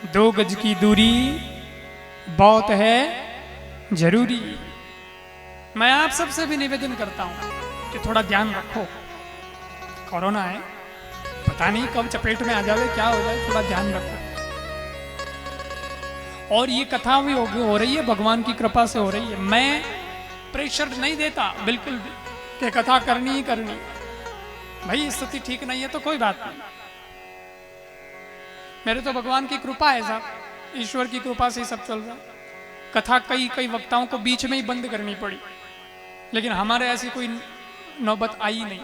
2 गज की दूरी बहुत है जरूरी। मैं आप सबसे भी निवेदन करता हूं कि थोड़ा ध्यान रखो। कोरोना है, पता नहीं कब चपेट में आ जाए, क्या हो जाए, थोड़ा ध्यान रखो। और ये कथा भी हो रही है, भगवान की कृपा से हो रही है। मैं प्रेशर नहीं देता बिल्कुल भी कि कथा करनी ही करनी। भाई स्थिति ठीक नहीं है तो कोई बात नहीं, मेरे तो भगवान की कृपा है साहब, ईश्वर की कृपा से ही सब चल रहा। कथा कई वक्ताओं को बीच में ही बंद करनी पड़ी, लेकिन हमारे ऐसी कोई नौबत आई नहीं।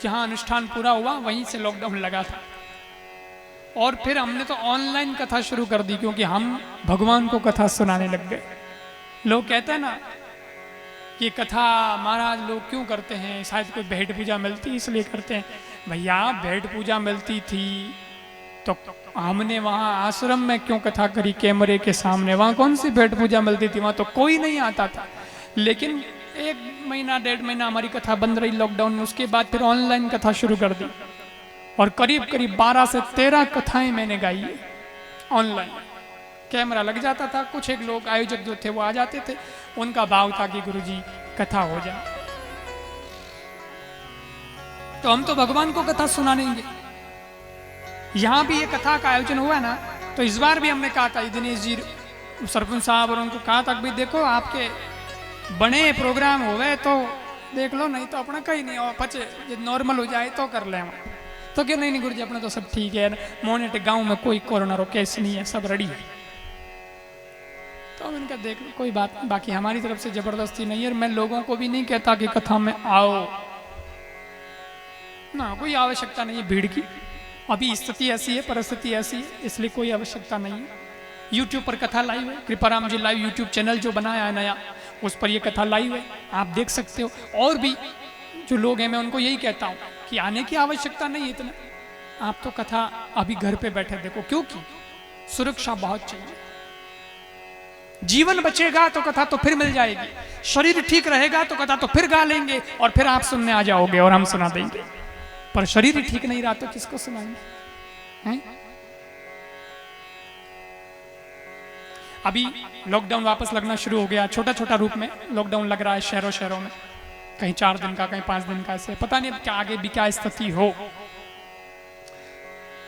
जहां अनुष्ठान पूरा हुआ वहीं से लॉकडाउन लगा था, और फिर हमने तो ऑनलाइन कथा शुरू कर दी, क्योंकि हम भगवान को कथा सुनाने लग गए। लोग कहते हैं ना कि कथा महाराज लोग क्यों करते हैं, शायद कोई भेंट पूजा मिलती इसलिए करते हैं। भैया भेंट पूजा मिलती थी तो हमने वहां आश्रम में क्यों कथा करी, कैमरे के सामने? वहां कौन सी भेंट पूजा मिलती थी? वहां तो कोई नहीं आता था। लेकिन 1 महीना 1.5 महीना हमारी कथा बंद रही लॉकडाउन में, उसके बाद फिर ऑनलाइन कथा शुरू कर दी, और करीब 12 से 13 कथाएं मैंने गाई है ऑनलाइन। कैमरा लग जाता था, कुछ एक लोग आयोजक जो थे वो आ जाते थे, उनका भाव था कि गुरुजी कथा हो जाए। तो हम तो भगवान को कथा सुनाएंगे। यहां भी ये कथा का आयोजन हुआ ना, तो इस बार भी हमने कहा था, दिनेश जी सरपंच साहब और उनको कहा था कि देखो आपके बने प्रोग्राम हो गए तो देख लो, नहीं तो अपना कहीं नहीं, और पचे नॉर्मल हो जाए तो कर ले हम। तो क्यों नहीं गुरुजी अपना तो सब ठीक है, मोनेट गांव में कोई कोरोना रो केस नहीं है, सब रेडी है। तो मैंने कहा देख लो कोई बात नहीं, बाकी हमारी तरफ से जबरदस्ती नहीं है। मैं लोगों को भी नहीं कहता कि कथा में आओ ना, कोई आवश्यकता नहीं है भीड़ की। अभी स्थिति ऐसी है, परिस्थिति ऐसी है, इसलिए कोई आवश्यकता नहीं है। यूट्यूब पर कथा लाइव है, कृपाराम जी लाइव यूट्यूब चैनल जो बनाया है नया, उस पर यह कथा लाइव है, आप देख सकते हो। और भी जो लोग हैं मैं उनको यही कहता हूँ कि आने की आवश्यकता नहीं है इतना, आप तो कथा अभी घर पे बैठे देखो, क्योंकि सुरक्षा बहुत चाहिए। जीवन बचेगा तो कथा तो फिर मिल जाएगी, शरीर ठीक रहेगा तो कथा तो फिर गा लेंगे, और फिर आप सुनने आ जाओगे और हम सुना देंगे। पर शरीर ही ठीक नहीं रहा तो किसको सुनाएंगे? हैं? अभी लॉकडाउन वापस लगना शुरू हो गया, छोटा छोटा रूप में लॉकडाउन लग रहा है शहरों शहरों में, कहीं 4 दिन का, कहीं 5 दिन का, ऐसे पता नहीं क्या आगे भी क्या स्थिति हो।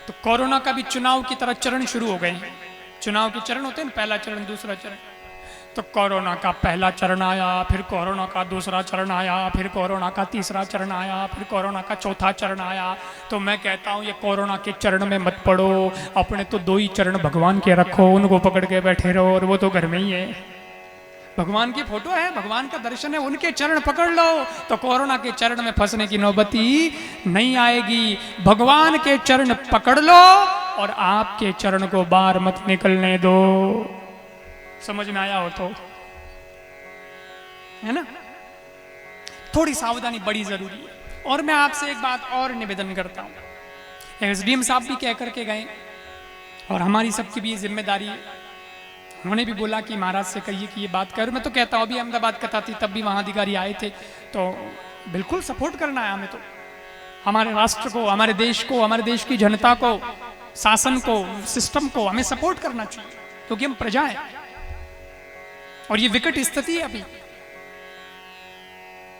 तो कोरोना का भी चुनाव की तरह चरण शुरू हो गए हैं। चुनाव के चरण होते हैं ना, पहला चरण, दूसरा चरण। तो कोरोना का पहला चरण आया, फिर कोरोना का दूसरा चरण आया, फिर कोरोना का तीसरा चरण आया, फिर कोरोना का चौथा चरण आया। तो मैं कहता हूं ये कोरोना के चरण में मत पड़ो, अपने तो 2 ही चरण भगवान के रखो, उनको पकड़ के बैठे रहो, और वो तो घर में ही है। भगवान की फोटो है, भगवान का दर्शन है, उनके चरण पकड़ लो तो कोरोना के चरण में फंसने की नौबती नहीं आएगी। भगवान के चरण पकड़ लो और आपके चरण को बाहर मत निकलने दो। समझ में आया हो तो, है ना? थोड़ी सावधानी बड़ी जरूरी है। और मैं आपसे एक बात और निवेदन करता हूं, एसडीएम साहब भी कह करके गए, और हमारी सबकी भी जिम्मेदारी है। उन्होंने भी बोला कि महाराज से कहिए कि ये बात कर। मैं तो कहता हूं, अभी अहमदाबाद कथा थी तब भी वहां अधिकारी आए थे, तो बिल्कुल सपोर्ट करना है हमें। तो हमारे राष्ट्र को, हमारे देश को, हमारे देश की जनता को, शासन को, सिस्टम को हमें सपोर्ट करना चाहिए, क्योंकि हम प्रजा हैं और ये विकट स्थिति है अभी।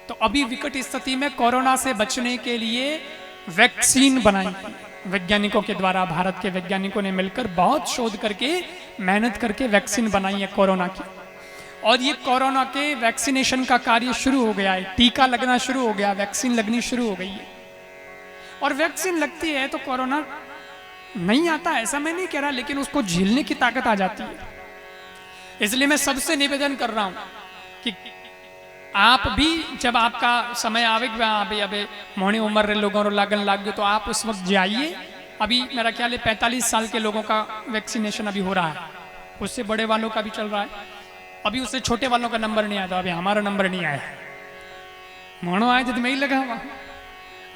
तो अभी विकट स्थिति में कोरोना से बचने के लिए वैक्सीन बनाई वैज्ञानिकों के द्वारा, भारत के वैज्ञानिकों ने मिलकर बहुत शोध करके, मेहनत करके वैक्सीन बनाई है कोरोना की। और ये कोरोना के वैक्सीनेशन का कार्य शुरू हो गया है, टीका लगना शुरू हो गया, वैक्सीन लगनी शुरू हो गई है। और वैक्सीन लगती है तो कोरोना नहीं आता, ऐसा मैं नहीं कह रहा, लेकिन उसको झेलने की ताकत आ जाती है। इसलिए मैं सबसे निवेदन कर रहा हूं कि आप भी जब आपका समय आवेगा, अभी मोहनी उम्र रे लोगों को लागन लाग गए, तो आप उस वक्त जाइए। अभी मेरा ख्याल है 45 साल के लोगों का वैक्सीनेशन अभी हो रहा है, उससे बड़े वालों का भी चल रहा है। अभी उससे छोटे वालों का नंबर नहीं आया था, अभी हमारा नंबर नहीं आया। मोहनो आए तो मैं ही लगा हुआ,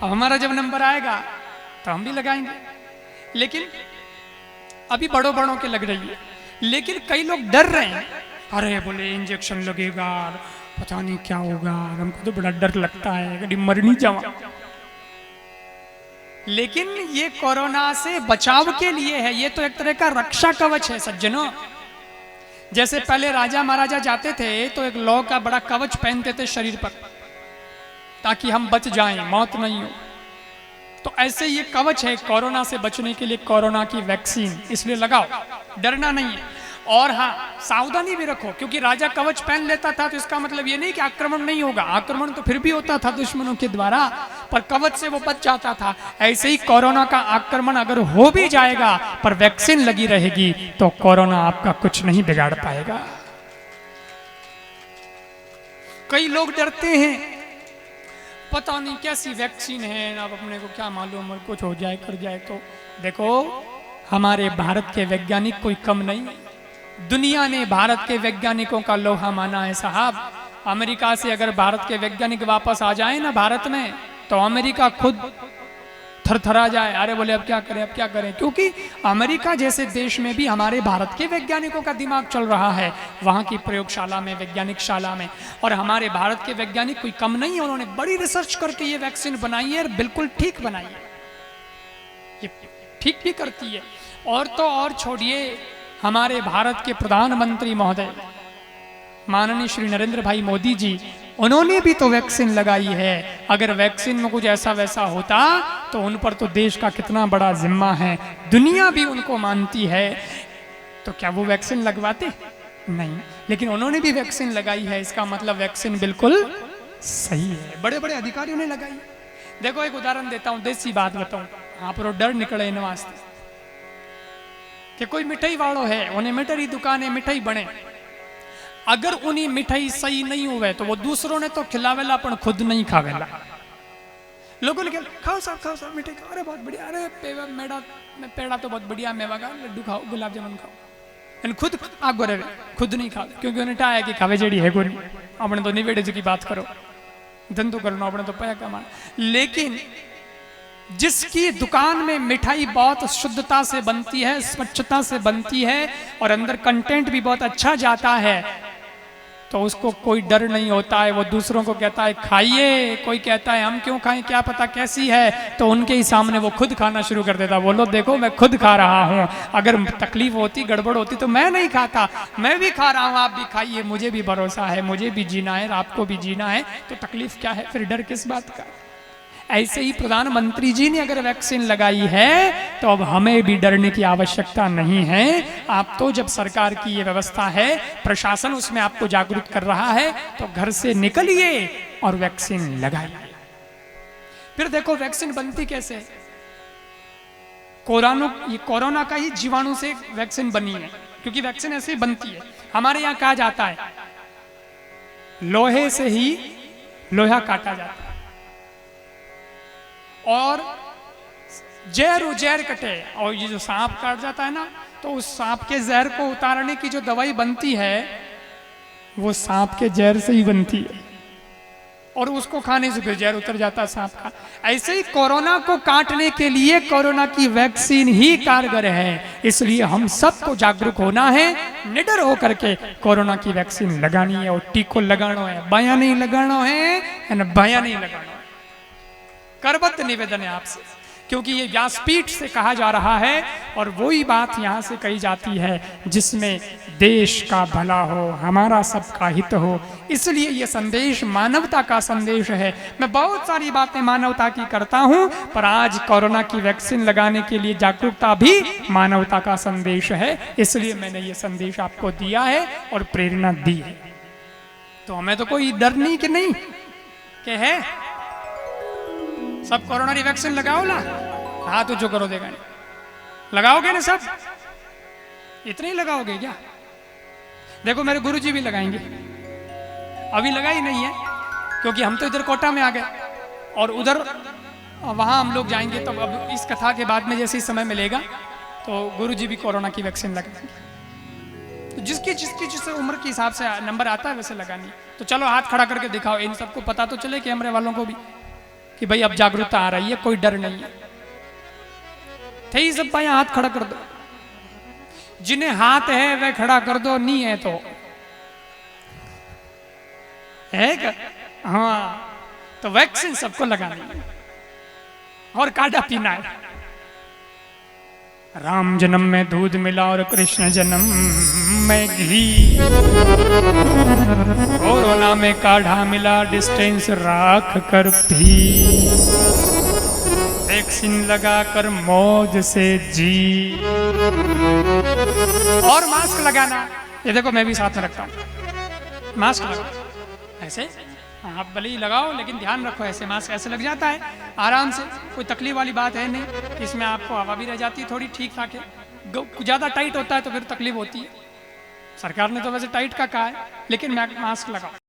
अब हमारा जब नंबर आएगा तो हम भी लगाएंगे। लेकिन अभी बड़ों बड़ों के लग रही है, लेकिन कई लोग डर रहे हैं, अरे बोले इंजेक्शन लगेगा, पता नहीं क्या होगा, हमको तो बड़ा डर लगता है, कभी मर नहीं जावा। लेकिन ये कोरोना से बचाव के लिए है, ये तो एक तरह का रक्षा कवच है सज्जनों। जैसे पहले राजा महाराजा जाते थे तो एक लौ का बड़ा कवच पहनते थे शरीर पर ताकि हम बच जाएं, मौत नहीं हो। तो ऐसे ये कवच है कोरोना से बचने के लिए, कोरोना की वैक्सीन, इसलिए लगाओ, डरना नहीं है। और हाँ, सावधानी भी रखो, क्योंकि राजा कवच पहन लेता था तो इसका मतलब ये नहीं कि आक्रमण नहीं होगा, आक्रमण तो फिर भी होता था दुश्मनों के द्वारा, पर कवच से वो बच जाता था। ऐसे ही कोरोना का आक्रमण अगर हो भी जाएगा पर वैक्सीन लगी रहेगी तो कोरोना आपका कुछ नहीं बिगाड़ पाएगा। कई लोग डरते हैं, पता नहीं कैसी वैक्सीन है, अब अपने को क्या मालूम और कुछ हो जाए कर जाए। तो देखो, हमारे भारत के वैज्ञानिक कोई कम नहीं, दुनिया ने भारत के वैज्ञानिकों का लोहा माना है साहब। अमेरिका से अगर भारत के वैज्ञानिक वापस आ जाए ना भारत में, तो अमेरिका खुद थरथरा जाए, अरे बोले अब क्या करें, अब क्या करें। क्योंकि अमेरिका जैसे देश में भी हमारे भारत के वैज्ञानिकों का दिमाग चल रहा है, वहाँ की प्रयोगशाला में, वैज्ञानिक शाला में। और हमारे भारत के वैज्ञानिक कोई कम नहीं है, उन्होंने बड़ी रिसर्च करके ये वैक्सीन बनाई है और बिल्कुल ठीक बनाई है, ये ठीक भी करती है। और तो और छोड़िए, हमारे भारत के प्रधानमंत्री महोदय माननीय श्री नरेंद्र भाई मोदी जी, उन्होंने भी तो वैक्सीन लगाई है। अगर वैक्सीन में कुछ ऐसा वैसा होता तो उन पर तो देश का कितना बड़ा जिम्मा है, दुनिया भी उनको मानती है, तो क्या वो वैक्सीन लगवाते? नहीं, लेकिन उन्होंने भी वैक्सीन लगाई है, इसका मतलब वैक्सीन बिल्कुल सही है, बड़े बड़े अधिकारियों ने लगाई। देखो एक उदाहरण देता हूं, देसी बात बताऊं, आप रो डर निकले इन वास्ते कि कोई मिठाई वालों है, उन्हें मिठाई दुकान है, मिठाई बने, अगर उन्हीं मिठाई सही नहीं हुए तो वो दूसरों ने तो खिलावेला पण खुद नहीं खावेला। लोगों ने कहा खाओ साहब मिठाई खाओ, अरे बहुत बढ़िया, अरे मेरा पेड़ा तो बहुत बढ़िया, मेवा का लड्डू खाओ, गुलाब जामुन खाओ, लेकिन खुद आगो रहे, खुद नहीं खाओ, क्योंकि उन्हें टाया कि खावे जेड़ी है कोई, अपने तो निवेड़े की बात करो, धंधो करना अपने तो पैसा कमाना। लेकिन जिसकी दुकान में मिठाई बहुत शुद्धता से बनती है, स्वच्छता से बनती है और अंदर कंटेंट भी बहुत अच्छा जाता है, तो उसको कोई डर नहीं होता है, वो दूसरों को कहता है खाइए, कोई कहता है हम क्यों खाएं, क्या पता कैसी है, तो उनके ही सामने वो खुद खाना शुरू कर देता, बोलो देखो मैं खुद खा रहा हूं, अगर तकलीफ होती, गड़बड़ होती तो मैं नहीं खाता, मैं भी खा रहा हूं, आप भी खाइए, मुझे भी भरोसा है, मुझे भी जीना है, आपको भी जीना है, तो तकलीफ क्या है, फिर डर किस बात का। ऐसे ही प्रधानमंत्री जी ने अगर वैक्सीन लगाई है तो अब हमें भी डरने की आवश्यकता नहीं है। आप तो जब सरकार की ये व्यवस्था है, प्रशासन उसमें आपको जागरूक कर रहा है, तो घर से निकलिए और वैक्सीन लगाइए। फिर देखो वैक्सीन बनती कैसे, कोरोना का ही जीवाणु से वैक्सीन बनी है, क्योंकि वैक्सीन ऐसे ही बनती है। हमारे यहाँ कहा जाता है लोहे से ही लोहा काटा जाता है, और जहर कटे, और ये जो सांप काट जाता है ना, तो उस सांप के जहर को उतारने की जो दवाई बनती है वो सांप के जहर से ही बनती है, और उसको खाने से फिर जहर उतर जाता है सांप का। ऐसे ही कोरोना को काटने के लिए कोरोना की वैक्सीन ही कारगर है, इसलिए हम सबको जागरूक होना है, निडर होकर के कोरोना की वैक्सीन लगानी है, और टीको लगाना है, बाया नहीं लगाना है, बाया नहीं लगाना है। करबद्ध निवेदन है आपसे, क्योंकि ये व्यासपीठ से कहा जा रहा है और वही बात यहाँ से कही जाती है जिसमें देश का भला हो, हमारा सबका हित हो, इसलिए ये संदेश मानवता का संदेश है। मैं बहुत सारी बातें मानवता की करता हूँ, पर आज कोरोना की वैक्सीन लगाने के लिए जागरूकता भी मानवता का संदेश है, इसलिए मैंने ये संदेश आपको दिया है और प्रेरणा दी है। तो हमें तो कोई डर नहीं कि नहीं कि है, सब कोरोना की वैक्सीन लगाओ ना, हाथ ऊंचो करो, देखा नहीं लगाओगे ना सब, इतने ही लगाओगे क्या? देखो मेरे गुरुजी भी लगाएंगे, अभी लगाई नहीं है क्योंकि हम तो इधर कोटा में आ गए, और उधर वहां हम लोग जाएंगे, तो अब इस कथा के बाद में जैसे ही समय मिलेगा तो गुरुजी भी कोरोना की वैक्सीन लगाएंगे। तो जिसकी उम्र के हिसाब से नंबर आता है वैसे लगानी। तो चलो हाथ खड़ा करके दिखाओ, इन सबको पता तो चले कैमरे वालों को भी कि भाई अब जागरूकता आ रही है, कोई डर नहीं है। थे सब भाई हाथ खड़ा कर दो, जिन्हें हाथ है वह खड़ा कर दो, नहीं है तो है क्या? हाँ, तो वैक्सीन सबको लगानी है। और काढ़ा पीना है। राम जन्म में दूध मिला और कृष्ण जन्म में घी, कोरोना में काढ़ा मिला डिस्टेंस राख कर पी, वैक्सीन लगा कर मौज से जी। और मास्क लगाना, ये देखो मैं भी साथ में रखता हूँ। मास्क लगाओ ऐसे, आप भले ही लगाओ लेकिन ध्यान रखो, ऐसे मास्क ऐसे लग जाता है आराम से, कोई तकलीफ वाली बात है नहीं। इसमें आपको हवा भी रह जाती है थोड़ी ठीक ठाक है। ज़्यादा टाइट होता है तो फिर तकलीफ होती है। सरकार ने तो वैसे टाइट का कहा है, लेकिन मास्क लगाओ।